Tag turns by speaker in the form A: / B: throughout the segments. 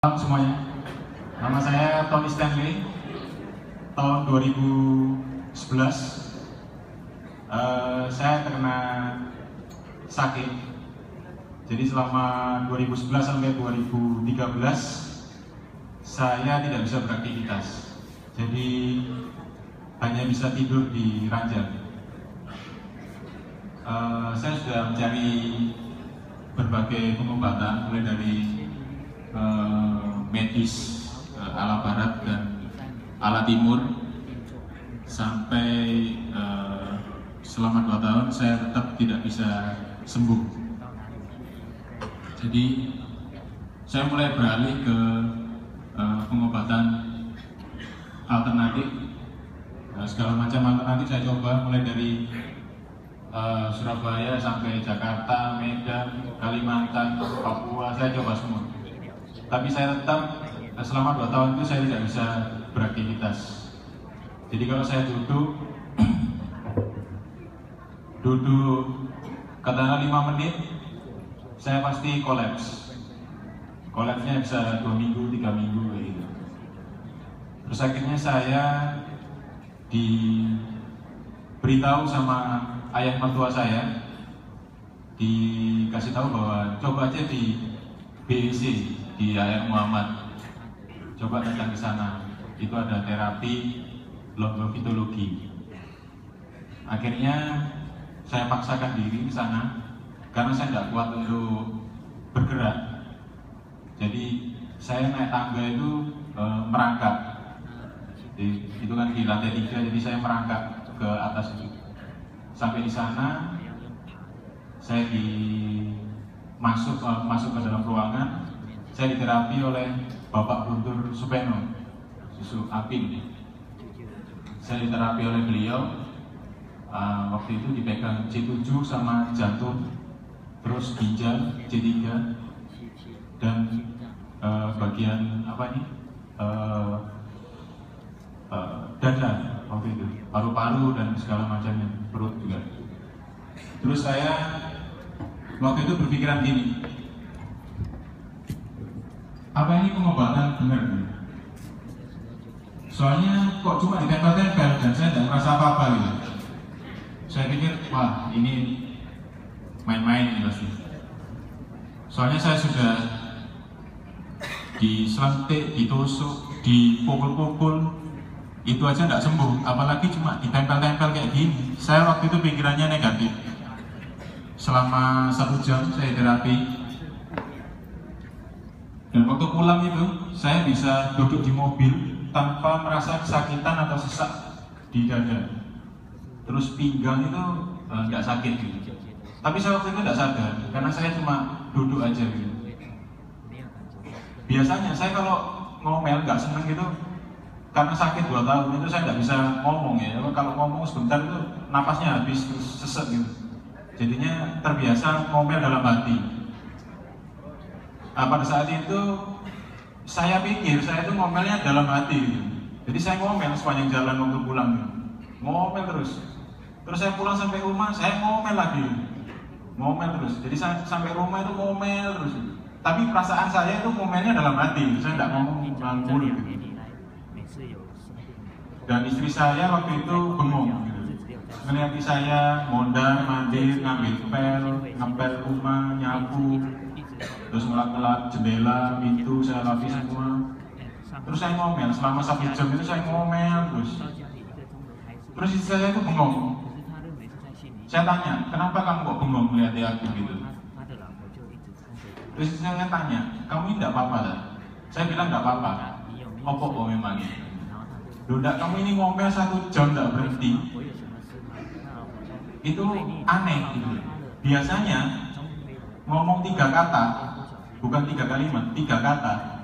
A: Halo semuanya, nama saya Tony Stanley. Tahun 2011 saya terkena sakit. Jadi selama 2011 sampai 2013 saya tidak bisa beraktivitas. Jadi hanya bisa tidur di ranjang. Saya sudah mencari berbagai pengobatan, mulai dari medis ala barat dan ala timur, sampai selama 2 tahun saya tetap tidak bisa sembuh. Jadi saya mulai beralih ke pengobatan alternatif. Segala macam alternatif saya coba, mulai dari Surabaya sampai Jakarta, Medan, Kalimantan, Papua, saya coba semua. Tapi saya tetap selama 2 tahun itu saya tidak bisa beraktivitas. Jadi kalau saya duduk katakanlah 5 menit, saya pasti kolaps. Kolapsnya bisa 2 minggu, 3 minggu gitu. Terus akhirnya saya diberitahu sama ayah mertua saya, dikasih tahu bahwa coba aja di BEC, di Ayat Muhammad, coba datang ke sana. Itu ada terapi lombofitologi. Akhirnya saya paksakan diri ke sana karena saya tidak kuat untuk bergerak. Jadi saya naik tangga itu merangkak. Itu kan di lantai 3, jadi saya merangkak ke atas itu. Sampai di sana saya masuk ke dalam ruangan. Saya diterapi oleh Bapak Guntur Supeno, Susu Apin. Saya diterapi oleh beliau. Waktu itu dipegang C7 sama jantung, terus ginjal C3, dan bagian apa nih, dada waktu itu, paru-paru dan segala macamnya, perut juga. Terus saya waktu itu berpikiran gini, apa ini pengobatan benar? Soalnya kok cuma ditempel-tempel dan saya tidak merasa apa-apa gitu. Saya pikir, wah ini main-main pasti. Soalnya saya sudah diselentik, ditusuk, dipukul-pukul, itu aja tidak sembuh, apalagi cuma ditempel-tempel kayak gini. Saya waktu itu pikirannya negatif. Selama 1 jam saya terapi. Dan waktu pulang itu, saya bisa duduk di mobil tanpa merasa kesakitan atau sesak di dada. Terus pinggang itu nggak sakit gitu. Tapi saya waktu itu nggak sadar, karena saya cuma duduk aja gitu. Biasanya saya kalau ngomel nggak seneng gitu, karena sakit 2 tahun itu saya nggak bisa ngomong ya. Kalau ngomong sebentar itu napasnya habis, terus sesek gitu. Jadinya terbiasa ngomel dalam hati. Pada saat itu saya pikir saya itu ngomelnya dalam hati gitu. Jadi saya ngomel sepanjang jalan waktu pulang gitu. Ngomel terus. Terus saya pulang sampai rumah, saya ngomel lagi. Ngomel terus. Jadi saya sampai rumah itu ngomel terus. Tapi perasaan saya itu ngomelnya dalam hati. Saya tidak ngomong dalam mulut gitu. Dan istri saya waktu itu bengong gitu. Melihat saya mondar mandir, ngepel rumah, nyapu, terus ngelap-ngelap jendela, pintu, saya lapis semua. Terus saya ngomel, selama 1 jam itu saya ngomel terus. Terus istri saya itu bengong. Saya tanya, kenapa kamu kok bengong melihat aku gitu? Terus istri saya tanya, kamu ini tidak apa-apa lah? Saya bilang tidak apa-apa. Apa kok memang gitu? Loh, kamu ini ngomel 1 jam tidak berhenti. Itu aneh gitu. Biasanya ngomong 3 kata, bukan 3 kalimat, 3 kata,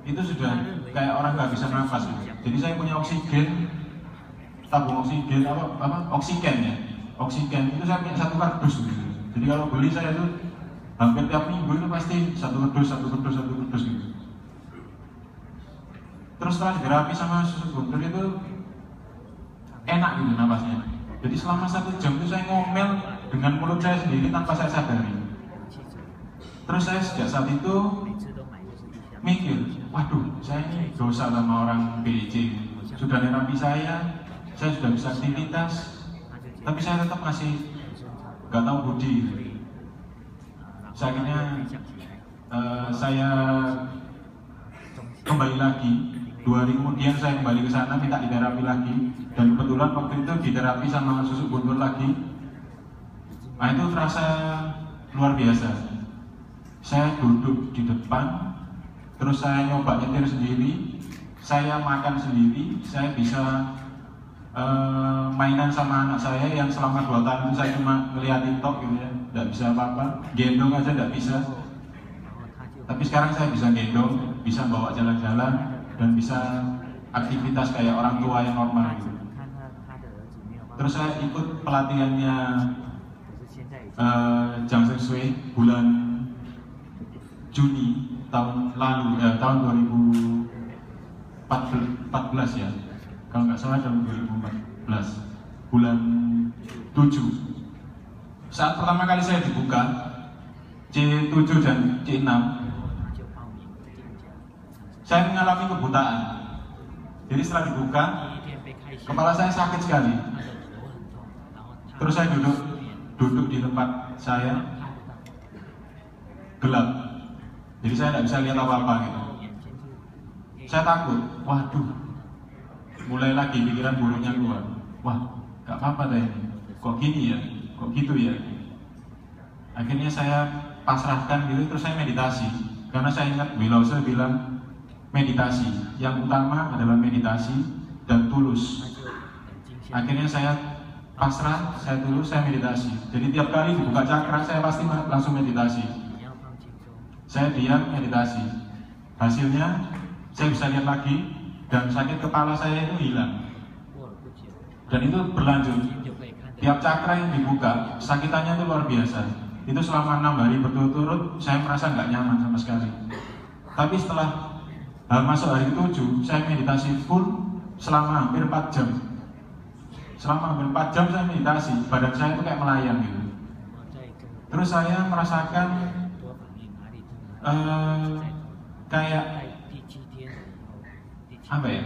A: itu sudah kayak orang nggak bisa nafas gitu. Jadi saya punya oksigen, tabung oksigen oksigen ya, oksigen itu saya punya 1 kardus gitu. Jadi kalau beli saya itu hampir tiap minggu itu pasti 1 kardus gitu. Terus setelah diterapi sama Susu Guntur itu enak gitu nafasnya. Jadi selama 1 jam itu saya ngomel dengan mulut saya sendiri tanpa saya sadari. Terus saya sejak saat itu mikir, waduh, saya ini dosa sama orang PJ. Sudah nerapi saya sudah bisa aktivitas, tapi saya tetap masih nggak tahu budi. Akhirnya saya kembali lagi. 2 hari kemudian saya kembali ke sana minta diterapi lagi, dan kebetulan waktu itu diterapi sama susuk guntur lagi. Nah, itu terasa luar biasa. Saya duduk di depan, terus saya nyoba nyetir sendiri, saya makan sendiri, saya bisa mainan sama anak saya yang selama 2 tahun itu saya cuma ngeliat TikTok gitu ya, nggak bisa apa-apa, gendong aja nggak bisa. Tapi sekarang saya bisa gendong, bisa bawa jalan-jalan, dan bisa aktivitas kayak orang tua yang normal gitu. Terus saya ikut pelatihannya Jang Seng Sui bulan Juni tahun lalu, tahun 2014 ya, kalau nggak salah tahun 2014 bulan 7. Saat pertama kali saya dibuka C7 dan C6, saya mengalami kebutaan. Jadi setelah dibuka, kepala saya sakit sekali. Terus saya duduk di tempat saya, gelap. Jadi saya tidak bisa lihat apa-apa gitu. Saya takut, waduh, mulai lagi pikiran buruknya keluar. Wah, gak apa-apa deh, kok gini ya, kok gitu ya. Akhirnya saya pasrahkan gitu, terus saya meditasi. Karena saya ingat Wilausa bilang, meditasi, yang utama adalah meditasi dan tulus. Akhirnya saya pasrah, saya tulus, saya meditasi. Jadi tiap kali dibuka cakra, saya pasti langsung meditasi. Saya diam, meditasi. Hasilnya, saya bisa lihat lagi, dan sakit kepala saya itu hilang. Dan itu berlanjut. Tiap cakra yang dibuka, sakitannya itu luar biasa. Itu selama 6 hari berturut-turut, saya merasa nggak nyaman sama sekali. Tapi setelah masuk hari ke-7, saya meditasi full selama hampir 4 jam. Selama hampir 4 jam saya meditasi, badan saya itu kayak melayang gitu. Terus saya merasakan kayak apa ya?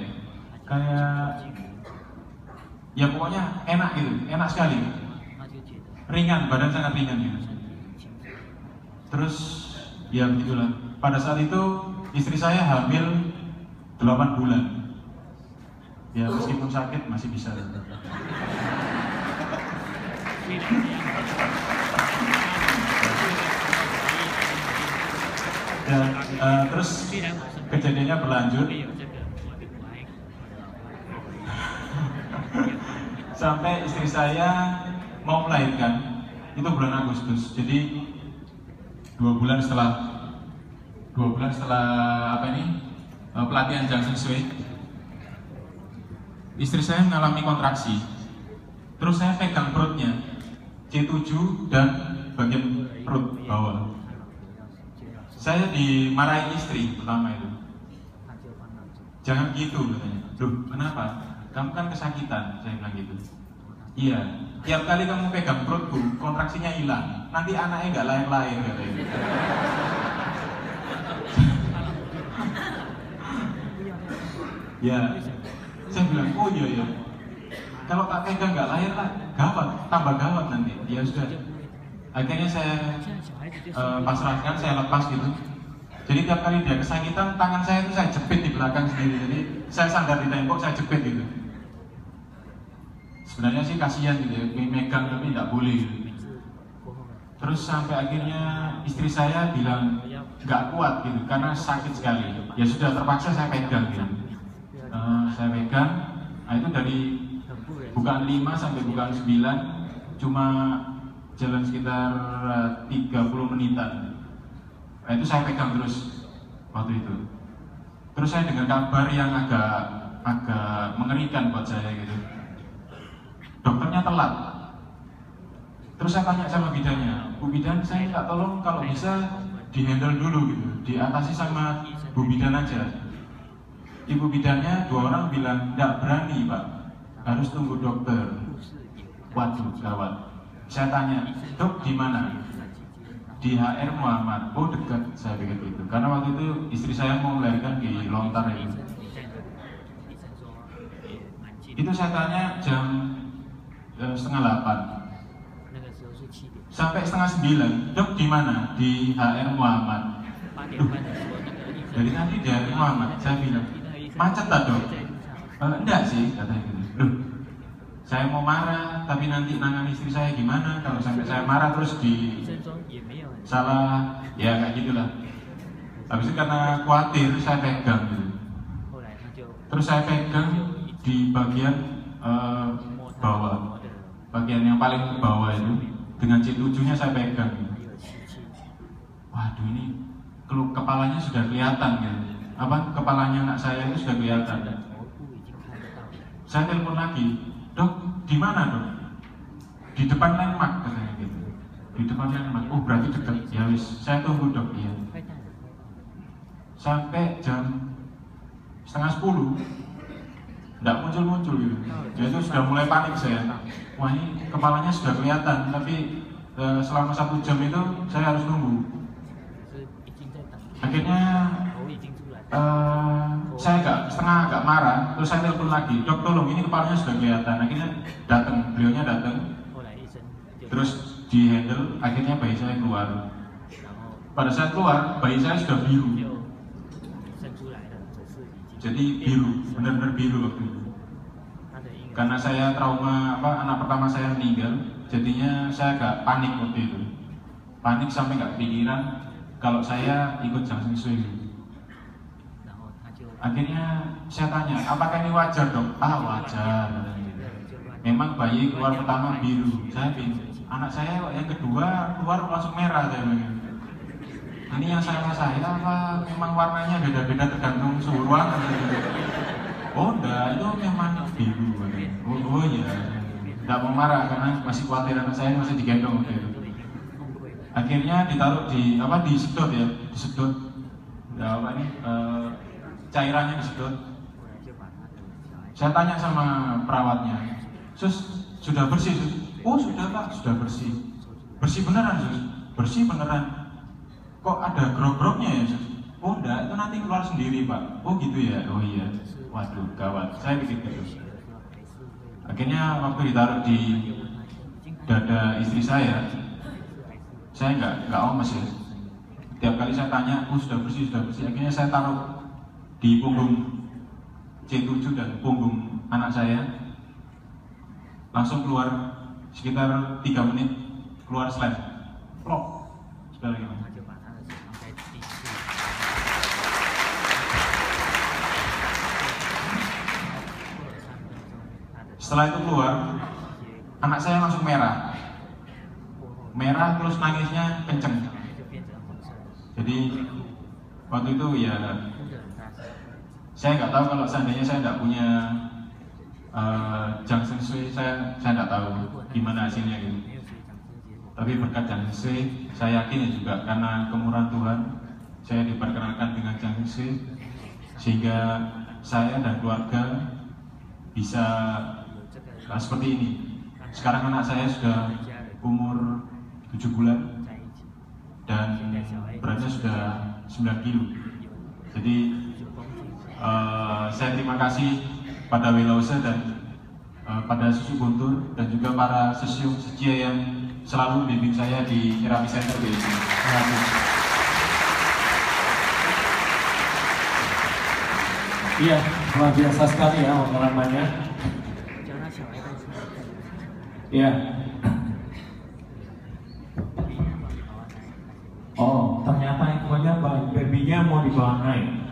A: Kayak ya pokoknya enak gitu, enak sekali. Ringan, badan sangat ringan gitu. Terus ya begitulah. Pada saat itu istri saya hamil 8 bulan. Ya meskipun sakit masih bisa. Dan terus kejadiannya berlanjut sampai istri saya mau melahirkan. Itu bulan Agustus. Jadi 2 bulan setelah pelatihan Jang Seng Sui, istri saya mengalami kontraksi. Terus saya pegang perutnya, C7 dan bagian perut bawah. Saya dimarahi istri pertama itu. Jangan gitu katanya. Duh, kenapa? Kamu kan kesakitan, saya bilang gitu. Iya, tiap kali kamu pegang perutku, kontraksinya hilang. Nanti anaknya nggak lahir-lahir katanya. Ya, saya bilang, oh iya. Kalau tak pegang nggak lahir lah, gawat, tambah gawat nanti. Ya sudah. Akhirnya saya pasrahkan, saya lepas gitu. Jadi tiap kali dia kesakitan, tangan saya itu saya jepit di belakang sendiri. Jadi saya sandar di tembok, saya jepit gitu. Sebenarnya sih kasihan gitu ya, megang tapi tidak boleh gitu. Terus sampai akhirnya istri saya bilang nggak kuat gitu, karena sakit sekali. Ya sudah, terpaksa saya pegang gitu. Saya pegang, nah itu dari bukaan 5 sampai bukaan 9 cuma jalan sekitar 30 menitan. Nah itu saya pegang terus waktu itu. Terus saya dengar kabar yang agak mengerikan buat saya gitu. Dokternya telat. Terus saya tanya sama bidannya, Bu bidan, saya minta tolong kalau bisa dihandle dulu gitu, diatasi sama Bu bidan aja. Ibu bidannya 2 orang bilang, nggak berani Pak, harus tunggu dokter. Waduh, gawat. Saya tanya, Dok di mana? di HR Muhammad. Oh dekat, saya pikir itu. Karena waktu itu istri saya mau melahirkan di Lontar itu. Itu saya tanya jam 7:30. Sampai 8:30, dok di mana? Di HR Muhammad. Duh, dari tadi di HR Muhammad. Saya bilang, macet tak dok? Enggak sih, katanya gitu. Duh, saya mau marah, tapi nanti nangan istri saya gimana? Kalau sampai saya marah terus di salah, ya kayak gitulah. Habis itu karena khawatir, saya pegang gitu. Terus saya pegang di bagian bawah, bagian yang paling ke bawah itu. Dengan C7-nya saya pegang. Waduh, ini kepalanya sudah kelihatan gitu. Kepalanya anak saya itu sudah kelihatan. Saya telepon lagi, dok, di mana dok? Di depan landmark katanya gitu. Di depan landmark. Oh berarti dekat. Ya wis, saya tunggu dok. Iya. Sampai jam 9:30, tidak muncul gitu. Ya itu sudah mulai panik saya. Wah ini kepalanya sudah kelihatan, tapi selama 1 jam itu saya harus nunggu. Akhirnya saya agak marah, terus saya telepon lagi, dok tolong ini kepalanya sudah kelihatan. Akhirnya datang, beliaunya datang, terus di handle, akhirnya bayi saya keluar. Pada saat keluar, bayi saya sudah biru. Jadi biru, benar-benar biru waktu itu. Karena saya trauma anak pertama saya meninggal, jadinya saya agak panik waktu itu. Panik sampai nggak kepikiran kalau saya ikut Jiangxing Shui. Akhirnya saya tanya, apakah ini wajar dok? Wajar. Memang bayi keluar pertama biru. Saya bingung. Anak saya yang kedua keluar langsung merah saya bilang. Ini yang salah saya apa? Memang warnanya beda-beda tergantung suhu ruangan. Oh enggak, itu memang biru. Oh iya, enggak mau marah karena masih khawatir anak saya masih digendong gitu. Akhirnya ditaruh disedot ya, disedot. Cairannya disedot. Saya tanya sama perawatnya, sus sudah bersih sus? Oh sudah pak, sudah bersih. Bersih beneran sus? Bersih beneran. Kok ada grog-grognya ya sus? Oh enggak, itu nanti keluar sendiri pak. Oh gitu ya, oh iya. Waduh, gawat. Saya pikir gitu. Akhirnya waktu ditaruh di dada istri saya nggak omes ya. Tiap kali saya tanya, sudah bersih, sudah bersih. Akhirnya saya taruh di punggung C7 dan punggung anak saya. Langsung keluar sekitar 3 menit, keluar slide. Plok. Sudah lagi. Setelah itu keluar, anak saya langsung merah terus nangisnya kenceng. Jadi waktu itu ya saya nggak tahu kalau seandainya saya nggak punya Jiangxing Shui, saya nggak tahu gimana hasilnya gitu. Tapi berkat Jiangxing Shui, saya yakin ya juga karena kemurahan Tuhan, saya diperkenalkan dengan Jiangxing Shui sehingga saya dan keluarga bisa seperti ini. Sekarang anak saya sudah umur 7 bulan dan beratnya sudah 9 kilo. Jadi saya terima kasih pada Wilause dan pada Susu Guntur dan juga para sesium setia yang selalu membimbing saya di Therapy Center ini.
B: Iya, luar biasa sekali ya pengalamannya. Iya. Oh, ternyata infonya babynya mau dibawa naik.